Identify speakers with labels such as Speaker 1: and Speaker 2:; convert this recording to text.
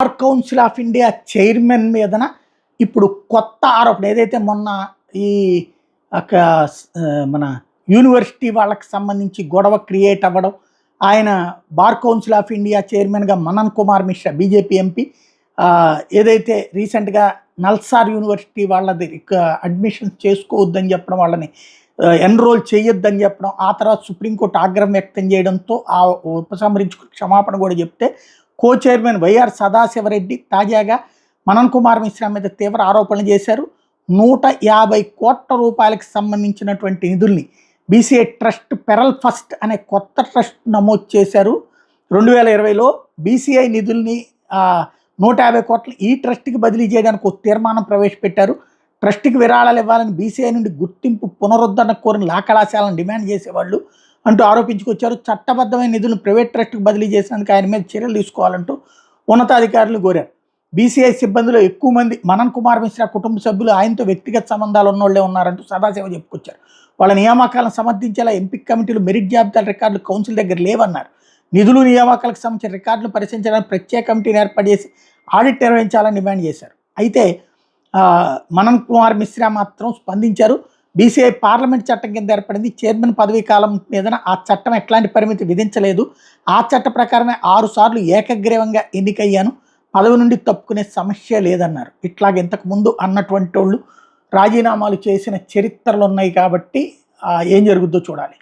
Speaker 1: Bar council of India chairman మీదన ఇప్పుడు కొత్త ఆరోపణ ఏదైతే మొన్న ఈ మన యూనివర్సిటీ వాళ్ళకి సంబంధించి గొడవ క్రియేట్ అవ్వడం, ఆయన బార్ కౌన్సిల్ ఆఫ్ ఇండియా చైర్మన్గా మనన్ కుమార్ మిశ్రా బీజేపీ ఎంపీ ఏదైతే రీసెంట్గా నల్సార్ యూనివర్సిటీ వాళ్ళది అడ్మిషన్స్ చేసుకోవద్దని చెప్పడం, వాళ్ళని ఎన్రోల్ చేయొద్దని చెప్పడం, ఆ తర్వాత సుప్రీంకోర్టు ఆగ్రహం వ్యక్తం చేయడంతో ఆ ఉపసంహరించుకుని క్షమాపణ కూడా చెప్తే కో చైర్మన్ వైఆర్ సదాశివరెడ్డి తాజాగా మనన్ కుమార్ మిశ్రా మీద తీవ్ర ఆరోపణలు చేశారు. 150 కోట్ల రూపాయలకు సంబంధించినటువంటి నిధుల్ని బీసీఐ ట్రస్ట్ పెరల్ ఫస్ట్ అనే కొత్త ట్రస్ట్ నమోదు చేశారు. 2020లో బీసీఐ నిధుల్ని 150 కోట్లు ఈ ట్రస్ట్కి బదిలీ చేయడానికి ఒక తీర్మానం ప్రవేశపెట్టారు. ట్రస్ట్కి విరాళాలు ఇవ్వాలని బీసీఐ నుండి గుర్తింపు పునరుద్ధరణ కోరిన లా కళాశాలను డిమాండ్ చేసేవాళ్ళు అంటూ ఆరోపించుకొచ్చారు. చట్టబద్ధమైన నిధులను ప్రైవేట్ ట్రస్ట్కి బదిలీ చేసినందుకు ఆయన మీద చర్యలు తీసుకోవాలంటూ ఉన్నతాధికారులు కోరారు. బీసీఐ సిబ్బందిలో ఎక్కువ మంది మనన్ కుమార్ మిశ్రా కుటుంబ సభ్యులు ఆయనతో వ్యక్తిగత సంబంధాలు ఉన్నోళ్లే ఉన్నారంటూ సదాశివ చెప్పుకొచ్చారు. వాళ్ళ నియామకాలను సమర్థించేలా ఎంపిక కమిటీలు మెరిట్ జాబితాల రికార్డులు కౌన్సిల్ దగ్గర లేవన్నారు. నిధులు నియామకాలకు సంబంధించిన రికార్డులు పరిశీలించడానికి ప్రత్యేక కమిటీని ఏర్పాటు చేసి ఆడిట్ నిర్వహించాలని డిమాండ్ చేశారు. అయితే మనన్ కుమార్ మిశ్రా మాత్రం స్పందించారు. బీసీఐ పార్లమెంట్ చట్టం కింద ఏర్పడింది. చైర్మన్ పదవీ కాలం మీద ఆ చట్టం ఎట్లాంటి పరిమితి విధించలేదు. ఆ చట్ట ప్రకారమే 6 సార్లు ఏకగ్రీవంగా ఎన్నికయ్యాను. పదవి నుండి తప్పుకునే సమస్య లేదన్నారు. ఇట్లాగ ఇంతకు ముందు అన్నటువంటి వాళ్ళు రాజీనామాలు చేసిన చరిత్రలు ఉన్నాయి కాబట్టి ఏం జరుగుద్దో చూడాలి.